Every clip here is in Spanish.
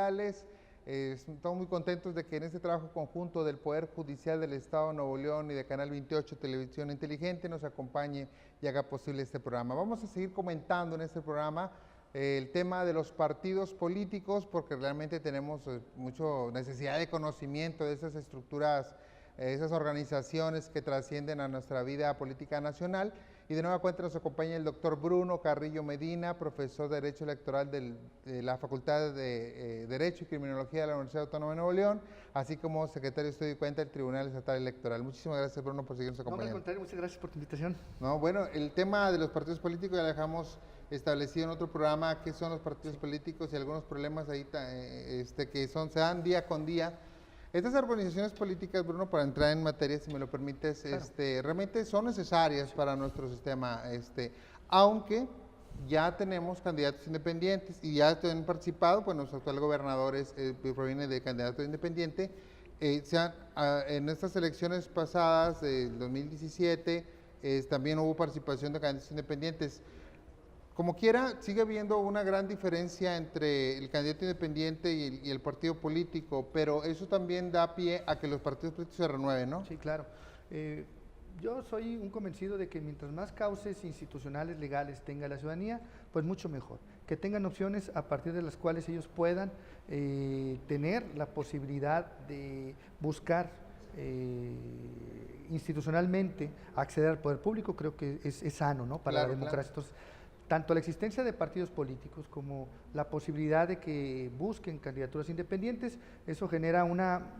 judiciales. Estamos muy contentos de que en este trabajo conjunto del Poder Judicial del Estado de Nuevo León y de Canal 28 Televisión Inteligente nos acompañe y haga posible este programa. Vamos a seguir comentando en este programa el tema de los partidos políticos, porque realmente tenemos mucha necesidad de conocimiento de esas estructuras, esas organizaciones que trascienden a nuestra vida política nacional. Y de nueva cuenta nos acompaña el doctor Bruno Carrillo Medina, profesor de Derecho Electoral de la Facultad de Derecho y Criminología de la Universidad Autónoma de Nuevo León, así como secretario de Estudio y Cuenta del Tribunal Estatal Electoral. Muchísimas gracias, Bruno, por seguirnos acompañando. No, al contrario, muchas gracias por tu invitación. No, bueno, el tema de los partidos políticos ya lo dejamos establecido en otro programa, qué son los partidos políticos y algunos problemas ahí que se dan día con día. Estas organizaciones políticas, Bruno, para entrar en materia, si me lo permites, claro, realmente son necesarias para nuestro sistema, aunque ya tenemos candidatos independientes y ya han participado, pues nuestro actual gobernador proviene de candidato independiente. En estas elecciones pasadas del 2017 también hubo participación de candidatos independientes. Como quiera, sigue habiendo una gran diferencia entre el candidato independiente y el partido político, pero eso también da pie a que los partidos políticos se renueven, ¿no? Sí, claro. Yo soy un convencido de que mientras más cauces institucionales, legales tenga la ciudadanía, pues mucho mejor. Que tengan opciones a partir de las cuales ellos puedan tener la posibilidad de buscar institucionalmente acceder al poder público, creo que es sano, ¿no?, para la democracia. Claro. Entonces, tanto la existencia de partidos políticos como la posibilidad de que busquen candidaturas independientes, eso genera una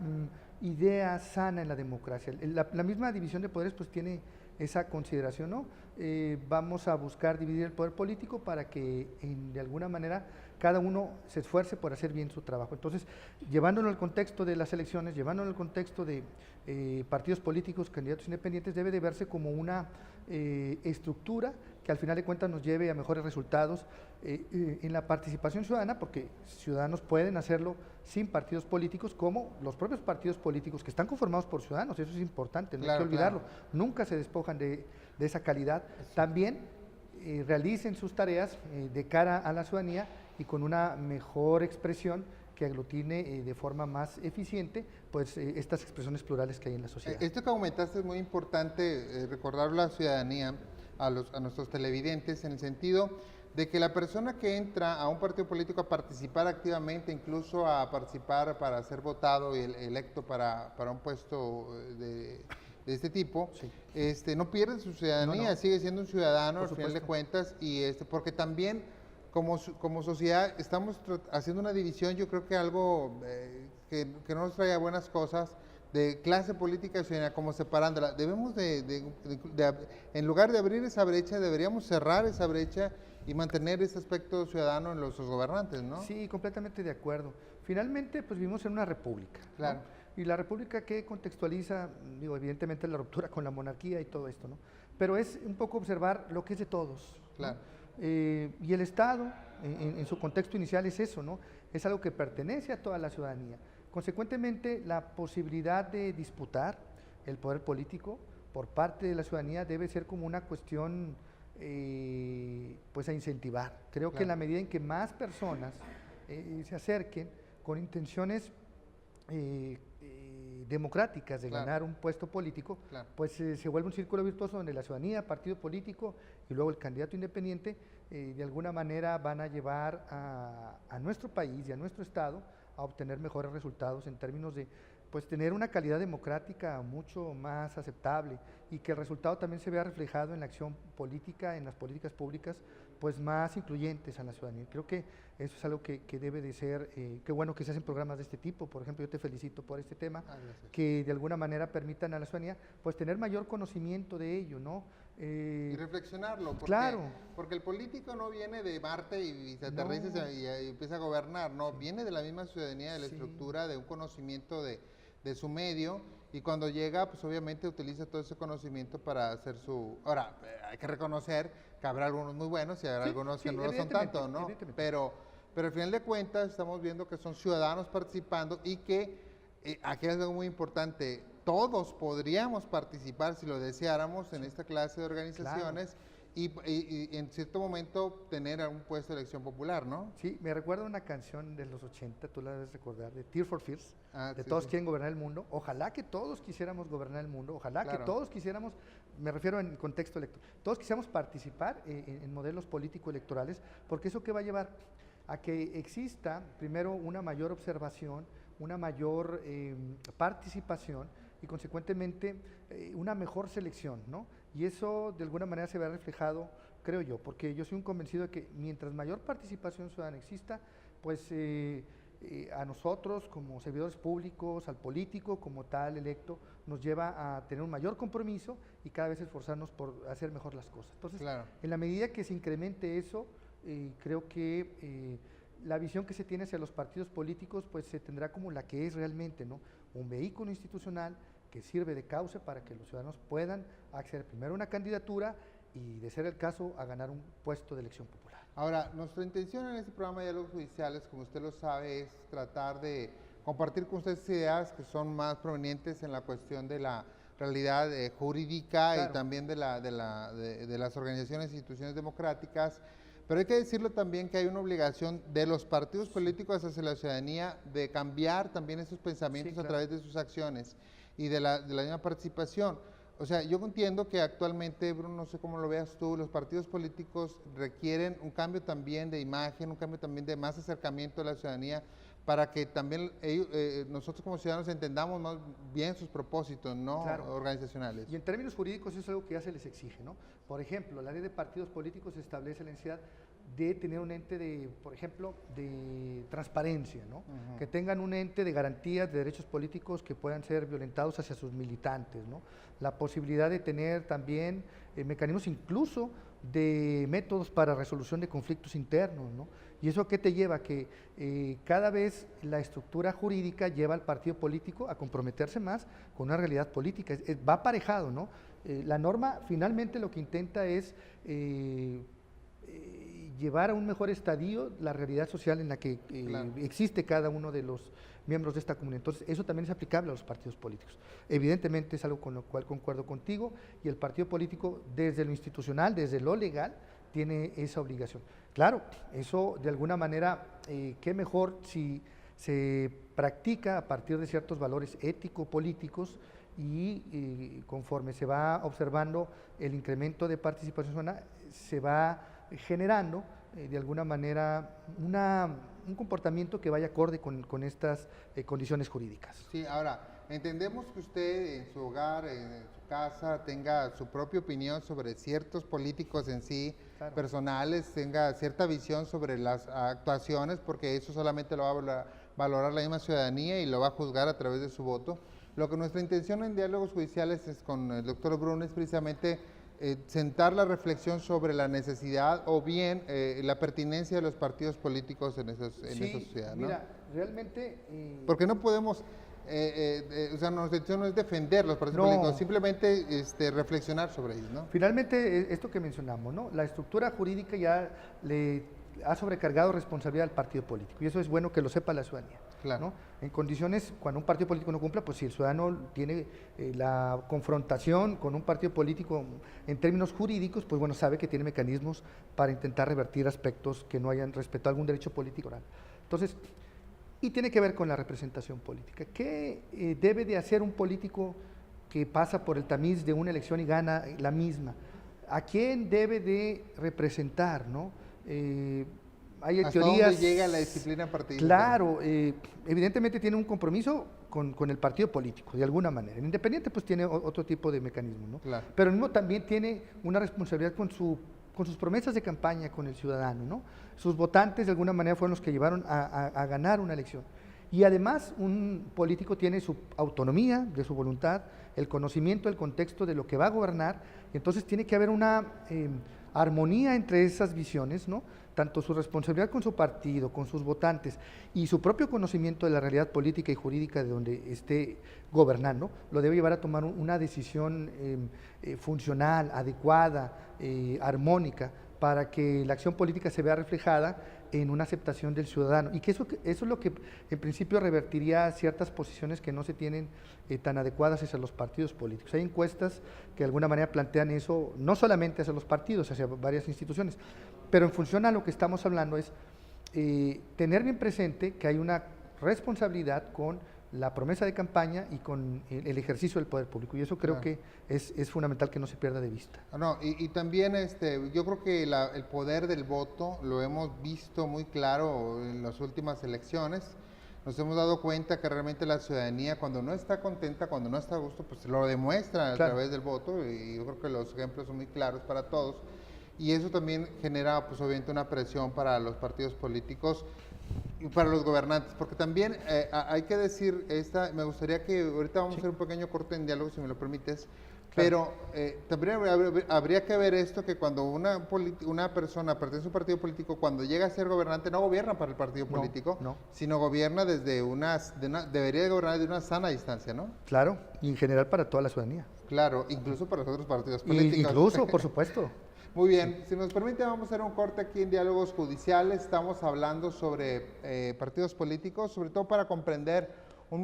idea sana en la democracia. La misma división de poderes pues tiene esa consideración, ¿no? Vamos a buscar dividir el poder político para que de alguna manera cada uno se esfuerce por hacer bien su trabajo. Entonces, llevándolo al contexto de las elecciones, llevándolo al contexto de partidos políticos, candidatos independientes, debe de verse como una estructura que al final de cuentas nos lleve a mejores resultados en la participación ciudadana, porque ciudadanos pueden hacerlo sin partidos políticos, como los propios partidos políticos que están conformados por ciudadanos, eso es importante, no hay que olvidarlo, nunca se despojan de esa calidad. También realicen sus tareas de cara a la ciudadanía y con una mejor expresión que aglutine de forma más eficiente pues estas expresiones plurales que hay en la sociedad. Esto que comentaste es muy importante, recordarlo a la ciudadanía, a nuestros televidentes, en el sentido de que la persona que entra a un partido político a participar activamente, incluso a participar para ser votado y electo para un puesto de este tipo, sí, no pierde su ciudadanía, no. Sigue siendo un ciudadano al final de cuentas, y porque también como sociedad estamos haciendo una división, yo creo que algo que no nos trae buenas cosas, de clase política y ciudadanía, como separándola. Debemos en lugar de abrir esa brecha, deberíamos cerrar esa brecha y mantener ese aspecto ciudadano en los gobernantes, ¿no? Sí, completamente de acuerdo. Finalmente, pues vivimos en una república, claro, ¿no? Y la república que contextualiza, digo, evidentemente la ruptura con la monarquía y todo esto, ¿no? Pero es un poco observar lo que es de todos, claro, ¿no? Y el Estado, en su contexto inicial, es eso, ¿no? Es algo que pertenece a toda la ciudadanía. Consecuentemente, la posibilidad de disputar el poder político por parte de la ciudadanía debe ser como una cuestión pues a incentivar. Creo que en la medida en que más personas se acerquen con intenciones democráticas de ganar un puesto político, pues se vuelve un círculo virtuoso donde la ciudadanía, partido político y luego el candidato independiente de alguna manera van a llevar a nuestro país y a nuestro estado a obtener mejores resultados en términos de pues tener una calidad democrática mucho más aceptable y que el resultado también se vea reflejado en la acción política, en las políticas públicas pues más incluyentes a la ciudadanía. Creo que eso es algo que debe de ser, qué bueno que se hacen programas de este tipo. Por ejemplo, yo te felicito por este tema, que de alguna manera permitan a la ciudadanía pues tener mayor conocimiento de ello, ¿no? Y reflexionarlo, porque el político no viene de Marte y se aterriza y empieza a gobernar, no, viene de la misma ciudadanía, de la estructura, de un conocimiento de su medio, y cuando llega, pues obviamente utiliza todo ese conocimiento para hacer su... Ahora, hay que reconocer que habrá algunos muy buenos y habrá algunos que no lo son tanto, ¿no? Pero al final de cuentas estamos viendo que son ciudadanos participando y que, aquí es algo muy importante, todos podríamos participar si lo deseáramos en esta clase de organizaciones y en cierto momento tener algún puesto de elección popular, ¿no? Sí, me recuerda una canción de los 80, tú la debes recordar, de Tears for Fears, de Sí, Todos sí. quieren gobernar el mundo. Ojalá que todos quisiéramos gobernar el mundo, ojalá Claro. que todos quisiéramos, me refiero en contexto electoral, todos quisiéramos participar en modelos político-electorales, porque eso que va a llevar a que exista primero una mayor observación, una mayor participación y consecuentemente una mejor selección, ¿no? Y eso de alguna manera se ve reflejado, creo yo, porque yo soy un convencido de que mientras mayor participación ciudadana exista, pues a nosotros como servidores públicos, al político como tal electo, nos lleva a tener un mayor compromiso y cada vez esforzarnos por hacer mejor las cosas. Entonces, Claro. en la medida que se incremente eso, creo que la visión que se tiene hacia los partidos políticos pues se tendrá como la que es realmente, ¿no? Un vehículo institucional que sirve de cauce para que los ciudadanos puedan acceder primero a una candidatura y, de ser el caso, a ganar un puesto de elección popular. Ahora, nuestra intención en este programa de Diálogos Judiciales, como usted lo sabe, es tratar de compartir con ustedes ideas que son más provenientes en la cuestión de la realidad jurídica Claro. y también de las organizaciones e instituciones democráticas. Pero hay que decirlo también que hay una obligación de los partidos políticos hacia la ciudadanía de cambiar también esos pensamientos Sí, claro. a través de sus acciones y de la misma participación. O sea, yo entiendo que actualmente, Bruno, no sé cómo lo veas tú, los partidos políticos requieren un cambio también de imagen, un cambio también de más acercamiento a la ciudadanía para que también nosotros como ciudadanos entendamos más bien sus propósitos, ¿no? Claro. Organizacionales. Y en términos jurídicos eso es algo que ya se les exige, ¿no? Por ejemplo, la ley de partidos políticos establece la necesidad de tener un ente de, por ejemplo, de transparencia, ¿no? Ujú. Que tengan un ente de garantías de derechos políticos que puedan ser violentados hacia sus militantes, ¿no? La posibilidad de tener también mecanismos incluso de métodos para resolución de conflictos internos, ¿no? ¿Y eso qué te lleva? Que cada vez la estructura jurídica lleva al partido político a comprometerse más con una realidad política. Va aparejado, ¿no? La norma finalmente lo que intenta es llevar a un mejor estadio la realidad social en la que Claro. existe cada uno de los miembros de esta comunidad. Entonces, eso también es aplicable a los partidos políticos. Evidentemente es algo con lo cual concuerdo contigo y el partido político desde lo institucional, desde lo legal, tiene esa obligación. Claro, eso de alguna manera, qué mejor si se practica a partir de ciertos valores ético-políticos y conforme se va observando el incremento de participación ciudadana, se va generando de alguna manera un comportamiento que vaya acorde con estas condiciones jurídicas. Sí, ahora, entendemos que usted en su hogar, en su casa, tenga su propia opinión sobre ciertos políticos en sí, Claro. personales, tenga cierta visión sobre las actuaciones, porque eso solamente lo va a valorar la misma ciudadanía y lo va a juzgar a través de su voto. Lo que nuestra intención en Diálogos Judiciales es con el doctor Bruno es precisamente sentar la reflexión sobre la necesidad o bien la pertinencia de los partidos políticos en esa sociedad, ¿no? Mira, realmente... Porque no podemos, o sea, nuestra intención no es defender los partidos No. políticos, simplemente reflexionar sobre ellos, ¿no? Finalmente, esto que mencionamos, ¿no? La estructura jurídica ya le ha sobrecargado responsabilidad al partido político y eso es bueno que lo sepa la ciudadanía. Claro. ¿No? En condiciones, cuando un partido político no cumpla, pues si el ciudadano tiene la confrontación con un partido político en términos jurídicos, pues bueno, sabe que tiene mecanismos para intentar revertir aspectos que no hayan respetado algún derecho político. Entonces, y tiene que ver con la representación política. ¿Qué debe de hacer un político que pasa por el tamiz de una elección y gana la misma? ¿A quién debe de representar, no? Hay ¿Hasta teorías. dónde llega la disciplina partidista? Claro, evidentemente tiene un compromiso con el partido político, de alguna manera. El independiente pues tiene otro tipo de mecanismo, ¿no? Claro. Pero el mismo también tiene una responsabilidad con sus promesas de campaña con el ciudadano, ¿no? Sus votantes de alguna manera fueron los que llevaron a ganar una elección. Y además un político tiene su autonomía, de su voluntad, el conocimiento, el contexto de lo que va a gobernar, y entonces tiene que haber una armonía entre esas visiones, ¿no? Tanto su responsabilidad con su partido, con sus votantes y su propio conocimiento de la realidad política y jurídica de donde esté gobernando, lo debe llevar a tomar una decisión funcional, adecuada, armónica, para que la acción política se vea reflejada en una aceptación del ciudadano, y que eso es lo que en principio revertiría ciertas posiciones que no se tienen tan adecuadas hacia los partidos políticos. Hay encuestas que de alguna manera plantean eso, no solamente hacia los partidos, hacia varias instituciones, pero en función a lo que estamos hablando es tener bien presente que hay una responsabilidad con la promesa de campaña y con el ejercicio del poder público, y eso creo que es fundamental que no se pierda de vista. No, y también yo creo que el poder del voto lo hemos visto muy claro en las últimas elecciones. Nos hemos dado cuenta que realmente la ciudadanía, cuando no está contenta, cuando no está a gusto, pues lo demuestra a través del voto, y yo creo que los ejemplos son muy claros para todos, y eso también genera pues obviamente una presión para los partidos políticos y para los gobernantes, porque también hay que decir, me gustaría que ahorita vamos a hacer un pequeño corte en diálogo, si me lo permites, pero también habría que ver esto, que cuando una persona pertenece a un partido político, cuando llega a ser gobernante, no gobierna para el partido político, sino gobierna debería gobernar de una sana distancia, ¿no? Claro, y en general para toda la ciudadanía. Claro, incluso para los otros partidos políticos. Incluso, por supuesto. Muy bien, si nos permite vamos a hacer un corte aquí en Diálogos Judiciales. Estamos hablando sobre partidos políticos, sobre todo para comprender un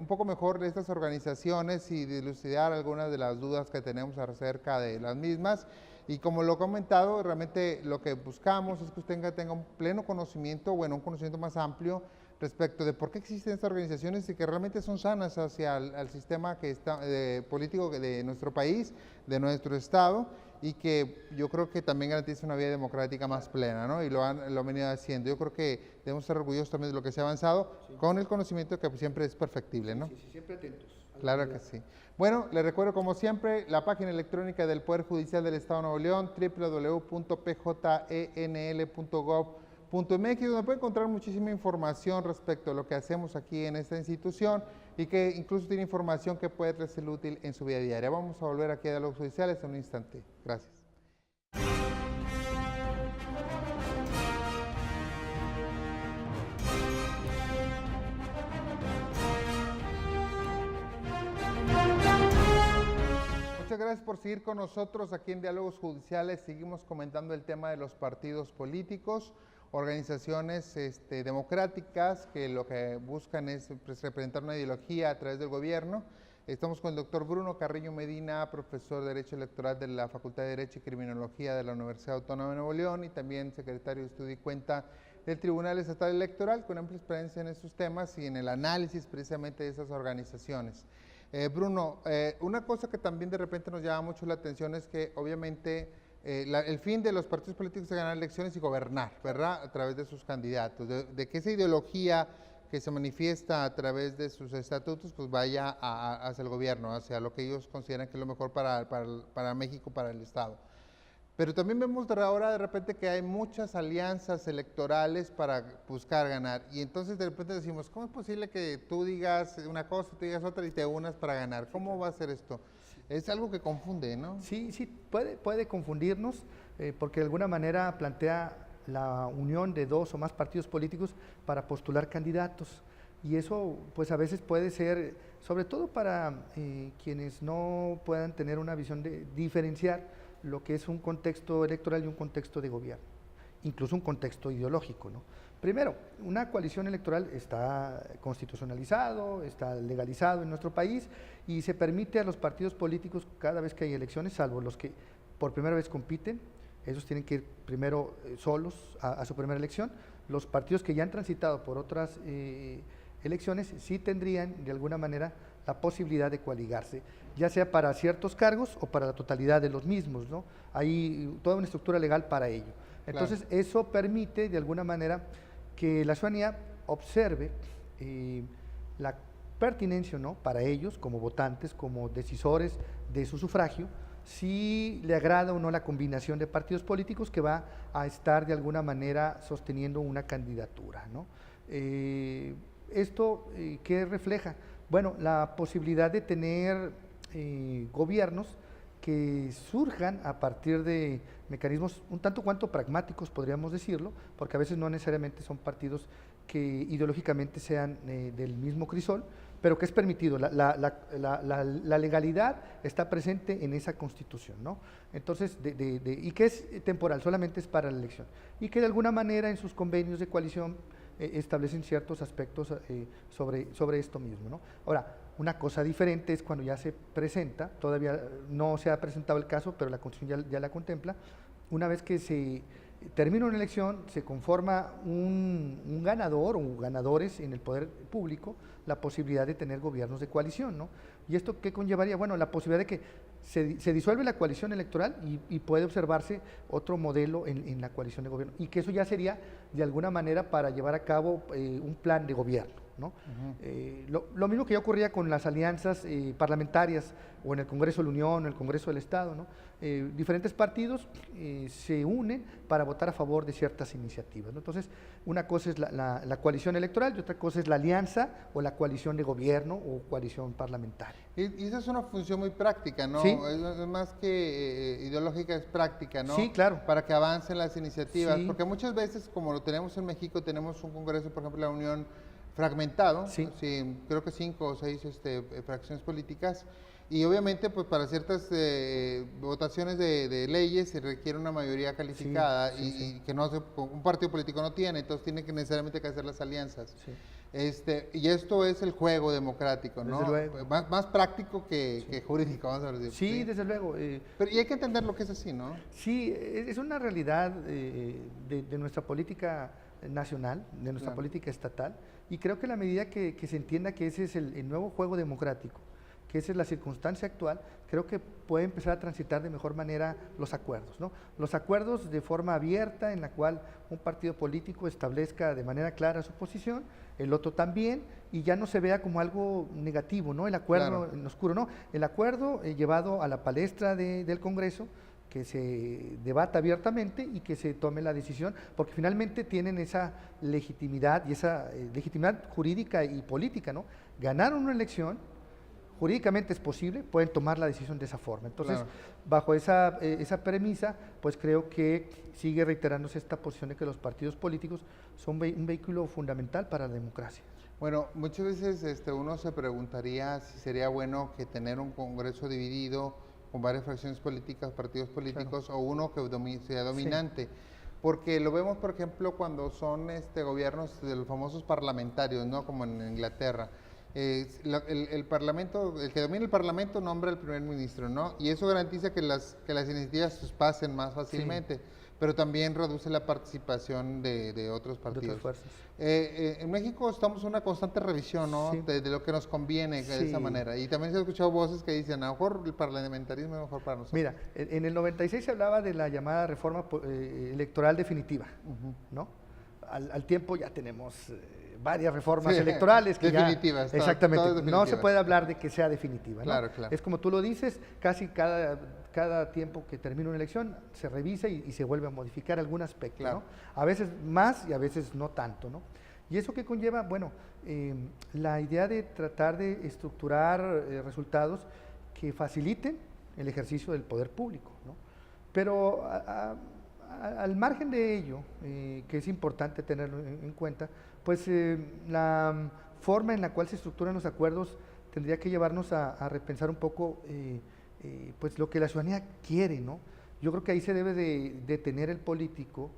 poco mejor de estas organizaciones y dilucidar algunas de las dudas que tenemos acerca de las mismas. Y como lo he comentado, realmente lo que buscamos es que usted tenga un pleno conocimiento, un conocimiento más amplio respecto de por qué existen estas organizaciones y que realmente son sanas hacia el sistema político de nuestro país, de nuestro estado, y que yo creo que también garantiza una vida democrática más plena, ¿no? Y lo han venido haciendo. Yo creo que debemos estar orgullosos también de lo que se ha avanzado, con el conocimiento que siempre es perfectible, ¿no? Sí, siempre atentos. Claro que sí. Bueno, les recuerdo como siempre la página electrónica del Poder Judicial del Estado de Nuevo León, www.pjnl.gov.mx, donde puede encontrar muchísima información respecto a lo que hacemos aquí en esta institución y que incluso tiene información que puede ser útil en su vida diaria. Vamos a volver aquí a Diálogos Judiciales en un instante. Gracias. Muchas gracias por seguir con nosotros aquí en Diálogos Judiciales. Seguimos comentando el tema de los partidos políticos, organizaciones democráticas que lo que buscan es representar una ideología a través del gobierno. Estamos con el doctor Bruno Carreño Medina, profesor de Derecho Electoral de la Facultad de Derecho y Criminología de la Universidad Autónoma de Nuevo León y también secretario de Estudio y Cuenta del Tribunal Estatal Electoral, con amplia experiencia en estos temas y en el análisis precisamente de esas organizaciones. Bruno, una cosa que también de repente nos llama mucho la atención es que obviamente el fin de los partidos políticos es ganar elecciones y gobernar, ¿verdad? A través de sus candidatos, de que esa ideología que se manifiesta a través de sus estatutos, pues vaya hacia el gobierno, hacia lo que ellos consideran que es lo mejor para México, para el Estado. Pero también vemos ahora de repente que hay muchas alianzas electorales para buscar ganar, y entonces de repente decimos, ¿cómo es posible que tú digas una cosa, tú digas otra y te unas para ganar? ¿Cómo va a ser esto? Es algo que confunde, ¿no? Sí, puede confundirnos, porque de alguna manera plantea la unión de dos o más partidos políticos para postular candidatos, y eso pues a veces puede ser, sobre todo para quienes no puedan tener una visión de diferenciar lo que es un contexto electoral y un contexto de gobierno, incluso un contexto ideológico, ¿no? Primero, una coalición electoral está constitucionalizado, está legalizado en nuestro país y se permite a los partidos políticos cada vez que hay elecciones, salvo los que por primera vez compiten, esos tienen que ir primero solos a su primera elección. Los partidos que ya han transitado por otras elecciones sí tendrían de alguna manera la posibilidad de coaligarse, ya sea para ciertos cargos o para la totalidad de los mismos, ¿no? Hay toda una estructura legal para ello. Entonces, claro, eso permite de alguna manera que la ciudadanía observe la pertinencia, ¿no?, para ellos como votantes, como decisores de su sufragio, si le agrada o no la combinación de partidos políticos que va a estar de alguna manera sosteniendo una candidatura, ¿no? ¿Esto qué refleja? Bueno, la posibilidad de tener gobiernos que surjan a partir de mecanismos un tanto cuanto pragmáticos, podríamos decirlo, porque a veces no necesariamente son partidos que ideológicamente sean del mismo crisol, pero que es permitido. La legalidad está presente en esa Constitución, ¿no? Entonces, y que es temporal, solamente es para la elección. Y que de alguna manera en sus convenios de coalición establecen ciertos aspectos sobre esto mismo, ¿no? Ahora, una cosa diferente es cuando ya se presenta, todavía no se ha presentado el caso, pero la Constitución ya la contempla, una vez que se termina una elección, se conforma un ganador o ganadores en el poder público, la posibilidad de tener gobiernos de coalición, ¿no? ¿Y esto qué conllevaría? Bueno, la posibilidad de que se disuelve la coalición electoral y puede observarse otro modelo en la coalición de gobierno, y que eso ya sería de alguna manera para llevar a cabo un plan de gobierno, ¿no? Lo mismo que ya ocurría con las alianzas parlamentarias o en el Congreso de la Unión o el Congreso del Estado, ¿no? Diferentes partidos se unen para votar a favor de ciertas iniciativas, ¿no? Entonces, una cosa es la coalición electoral y otra cosa es la alianza o la coalición de gobierno o coalición parlamentaria. Y esa es una función muy práctica, ¿no? Sí. Es más que ideológica, es práctica, ¿no? Sí, claro. Para que avancen las iniciativas, Sí. porque muchas veces, como lo tenemos en México, tenemos un Congreso, por ejemplo, la Unión fragmentado, Sí. sí, creo que 5 o 6 fracciones políticas, y obviamente pues para ciertas votaciones de leyes se requiere una mayoría calificada y que un partido político no tiene, entonces tiene que necesariamente que hacer las alianzas. Sí. Y esto es el juego democrático, ¿no? Desde luego. Más práctico que jurídico, vamos a decir. Sí, desde luego. Pero y hay que entender lo que es así, ¿no? Sí, es una realidad de nuestra política nacional, de nuestra Claro. política estatal, y creo que a la medida que se entienda que ese es el nuevo juego democrático, que esa es la circunstancia actual, creo que puede empezar a transitar de mejor manera los acuerdos, ¿no? Los acuerdos de forma abierta en la cual un partido político establezca de manera clara su posición, el otro también, y ya no se vea como algo negativo, ¿no? El acuerdo en oscuro, no. El acuerdo llevado a la palestra del Congreso, que se debata abiertamente y que se tome la decisión, porque finalmente tienen esa legitimidad y esa legitimidad jurídica y política, ¿no? Ganaron una elección, jurídicamente es posible, pueden tomar la decisión de esa forma. Entonces, Claro. bajo esa premisa, pues creo que sigue reiterándose esta posición de que los partidos políticos son un vehículo fundamental para la democracia. Bueno, muchas veces uno se preguntaría si sería bueno que tener un Congreso dividido con varias fracciones políticas, partidos políticos, o uno que sea dominante. Porque lo vemos, por ejemplo, cuando son gobiernos de los famosos parlamentarios, ¿no? Como en Inglaterra. El parlamento, el que domina el parlamento nombra al primer ministro, ¿no? Y eso garantiza que las iniciativas pues, pasen más fácilmente, pero también reduce la participación de otros partidos. De otras fuerzas. En México estamos en una constante revisión, ¿no? Sí. De lo que nos conviene de esa manera. Y también se han escuchado voces que dicen, a lo mejor el parlamentarismo es mejor para nosotros. Mira, en el 96 se hablaba de la llamada reforma electoral definitiva, ¿no? Al tiempo ya tenemos varias reformas electorales que definitivas, ya, exactamente, todas definitivas. No se puede hablar de que sea definitiva, ¿no? Claro, claro. Es como tú lo dices, casi cada tiempo que termina una elección se revisa y se vuelve a modificar algún aspecto, Claro. ¿no? A veces más y a veces no tanto, ¿no? ¿Y eso qué conlleva? Bueno, la idea de tratar de estructurar resultados que faciliten el ejercicio del poder público, ¿no? Pero al margen de ello, que es importante tenerlo en cuenta, pues la forma en la cual se estructuran los acuerdos tendría que llevarnos a repensar un poco pues lo que la ciudadanía quiere, ¿no? Yo creo que ahí se debe de tener el político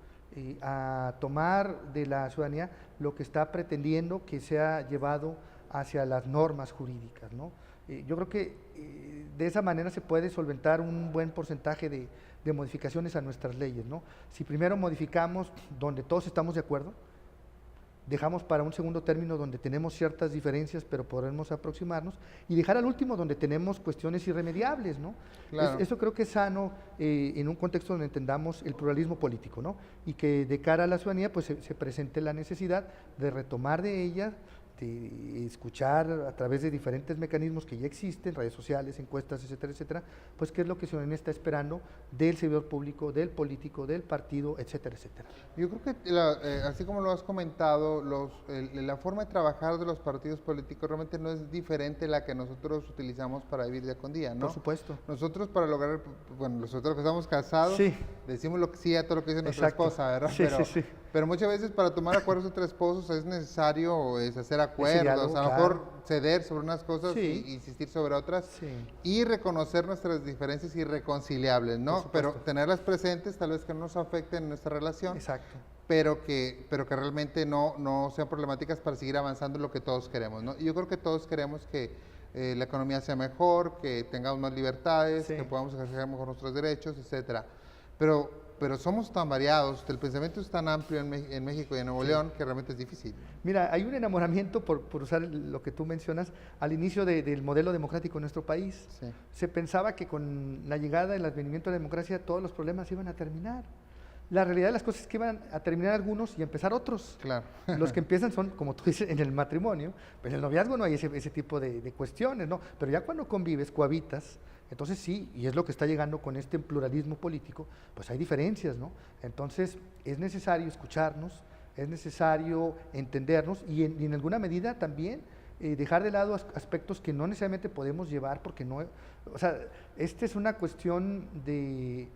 a tomar de la ciudadanía lo que está pretendiendo que sea llevado hacia las normas jurídicas, ¿no? Yo creo que de esa manera se puede solventar un buen porcentaje de modificaciones a nuestras leyes, ¿no? Si primero modificamos donde todos estamos de acuerdo, dejamos para un segundo término donde tenemos ciertas diferencias, pero podremos aproximarnos, y dejar al último donde tenemos cuestiones irremediables, ¿no? Claro. Eso creo que es sano en un contexto donde entendamos el pluralismo político, ¿no? Y que de cara a la ciudadanía pues se presente la necesidad de retomar de ella, de escuchar a través de diferentes mecanismos que ya existen, redes sociales, encuestas, etcétera, etcétera, pues qué es lo que la ciudadanía está esperando del servidor público, del político, del partido, etcétera, etcétera. Yo creo que, así como lo has comentado, la forma de trabajar de los partidos políticos realmente no es diferente a la que nosotros utilizamos para vivir día con día, ¿no? Por supuesto. Nosotros para lograr, bueno, nosotros que estamos casados, Sí. decimos lo que sí a todo lo que dice nuestra Exacto. esposa, ¿verdad? Sí, pero, sí, sí. Pero muchas veces para tomar acuerdos entre esposos es necesario hacer acuerdos, diálogo, a lo claro. mejor ceder sobre unas cosas Sí. y insistir sobre otras Sí. y reconocer nuestras diferencias irreconciliables, ¿no? Por Pero supuesto. tenerlas presentes, tal vez que no nos afecten en nuestra relación, Exacto. pero que realmente no sean problemáticas para seguir avanzando en lo que todos queremos, ¿no? Y yo creo que todos queremos que la economía sea mejor, que tengamos más libertades, Sí. que podamos ejercer mejor nuestros derechos, etcétera. Pero somos tan variados, el pensamiento es tan amplio en México y en Nuevo León que realmente es difícil. Mira, hay un enamoramiento, por usar lo que tú mencionas, al inicio del modelo democrático en nuestro país. Sí. Se pensaba que con la llegada, el advenimiento de la democracia, todos los problemas iban a terminar. La realidad de las cosas es que iban a terminar algunos y a empezar otros. Claro. Los que empiezan son, como tú dices, en el matrimonio, pero en el noviazgo no hay ese tipo de cuestiones, ¿no? Pero ya cuando convives, cohabitas, entonces sí, y es lo que está llegando con este pluralismo político, pues hay diferencias, ¿no? Entonces es necesario escucharnos, es necesario entendernos y en alguna medida también dejar de lado aspectos que no necesariamente podemos llevar porque no, o sea, esta es una cuestión de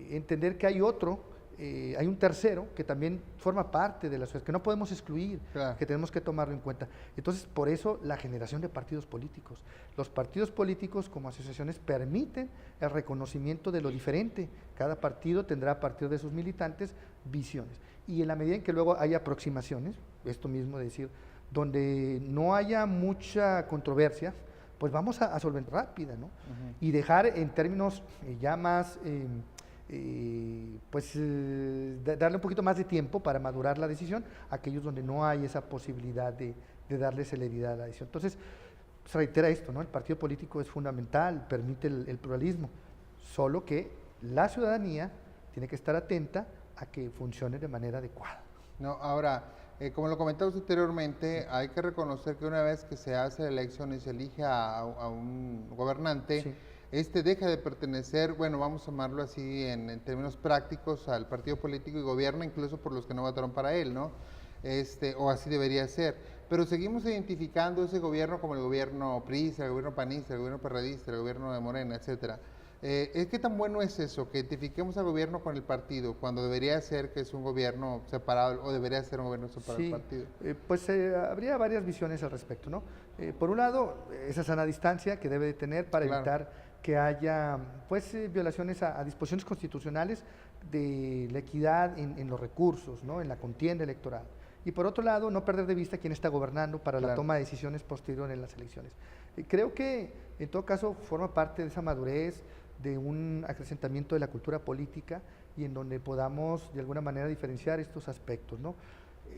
entender que hay otro, hay un tercero que también forma parte de la sociedad, que no podemos excluir, Claro. que tenemos que tomarlo en cuenta. Entonces, por eso la generación de partidos políticos. Los partidos políticos como asociaciones permiten el reconocimiento de lo diferente. Cada partido tendrá a partir de sus militantes visiones. Y en la medida en que luego haya aproximaciones, esto mismo de decir, donde no haya mucha controversia, pues vamos a solventar rápida, ¿no? Y dejar en términos ya más, darle un poquito más de tiempo para madurar la decisión a aquellos donde no hay esa posibilidad de darle celeridad a la decisión. Entonces, se reitera esto, ¿no? El partido político es fundamental, permite el pluralismo, solo que la ciudadanía tiene que estar atenta a que funcione de manera adecuada. No, ahora, como lo comentamos anteriormente, hay que reconocer que una vez que se hace la elección y se elige a un gobernante, Sí. este deja de pertenecer, bueno, vamos a llamarlo así en términos prácticos, al partido político y gobierna incluso por los que no votaron para él, ¿no? O así debería ser. Pero seguimos identificando ese gobierno como el gobierno priista, el gobierno panista, el gobierno perredista, el gobierno de Morena, etcétera. ¿Qué tan bueno es eso, que identifiquemos al gobierno con el partido, cuando debería ser que es un gobierno separado o debería ser un gobierno separado del partido? Pues habría varias visiones al respecto, ¿no? Por un lado, esa sana distancia que debe de tener para Claro. evitar que haya pues violaciones a disposiciones constitucionales de la equidad en los recursos, ¿no? En la contienda electoral. Y por otro lado, no perder de vista quién está gobernando para la Claro. toma de decisiones posterior en las elecciones. Creo que en todo caso forma parte de esa madurez, de un acrecentamiento de la cultura política y en donde podamos de alguna manera diferenciar estos aspectos, ¿no?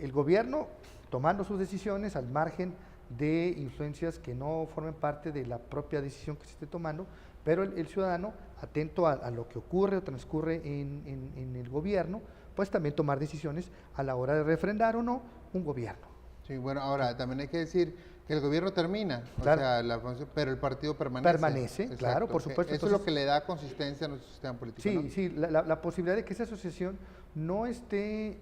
El gobierno tomando sus decisiones al margen de influencias que no formen parte de la propia decisión que se esté tomando, pero el ciudadano atento a lo que ocurre o transcurre en el gobierno, pues también tomar decisiones a la hora de refrendar o no un gobierno. Sí, bueno, ahora también hay que decir que el gobierno termina, Claro. o sea, pero el partido permanece. Permanece, claro, por supuesto. Eso es lo que le da consistencia a nuestro sistema político, Sí, ¿no? sí, la posibilidad de que esa asociación no esté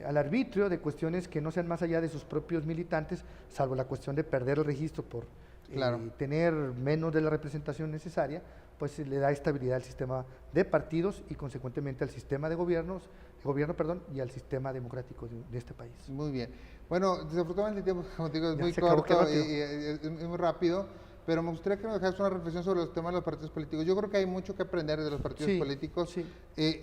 al arbitrio de cuestiones que no sean más allá de sus propios militantes, salvo la cuestión de perder el registro por Claro. tener menos de la representación necesaria, pues le da estabilidad al sistema de partidos y consecuentemente al sistema de gobierno, y al sistema democrático de este país. Muy bien. Bueno, desafortunadamente el tiempo, como te digo, es Ya muy se acabó, qué corto rápido. y es muy rápido, pero me gustaría que nos dejaras una reflexión sobre los temas de los partidos políticos. Yo creo que hay mucho que aprender de los partidos Sí, políticos, sí.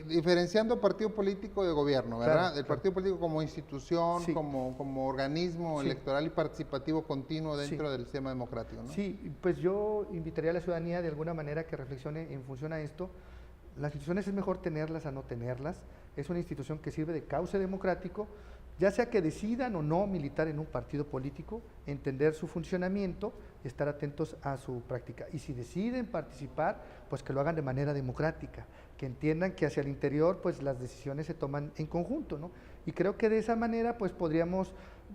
diferenciando partido político de gobierno, ¿verdad? Claro, El claro. partido político como institución, Sí. como organismo Sí. electoral y participativo continuo dentro Sí. del sistema democrático, ¿no? Sí, pues yo invitaría a la ciudadanía de alguna manera que reflexione en función a esto. Las instituciones es mejor tenerlas a no tenerlas. Es una institución que sirve de cauce democrático, ya sea que decidan o no militar en un partido político, entender su funcionamiento y estar atentos a su práctica. Y si deciden participar, pues que lo hagan de manera democrática, que entiendan que hacia el interior pues las decisiones se toman en conjunto, ¿no? Y creo que de esa manera pues podríamos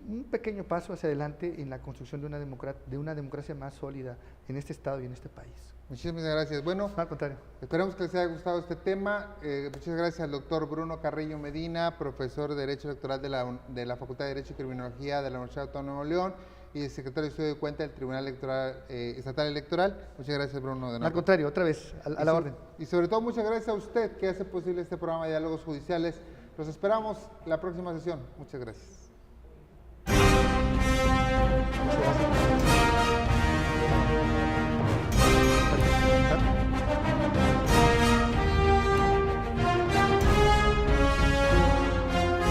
un pequeño paso hacia adelante en la construcción de una democracia más sólida en este estado y en este país. Muchísimas gracias. Bueno, Al contrario. esperemos que les haya gustado este tema. Muchas gracias al doctor Bruno Carrillo Medina, profesor de Derecho Electoral de la Facultad de Derecho y Criminología de la Universidad Autónoma de Nuevo León, y el secretario de Estudio de Cuenta del Tribunal Estatal Electoral. Muchas gracias, Bruno. De nuevo. Al contrario, otra vez, a la orden. Y sobre todo, muchas gracias a usted que hace posible este programa de Diálogos Judiciales. Los esperamos en la próxima sesión. Muchas gracias. Muchas gracias.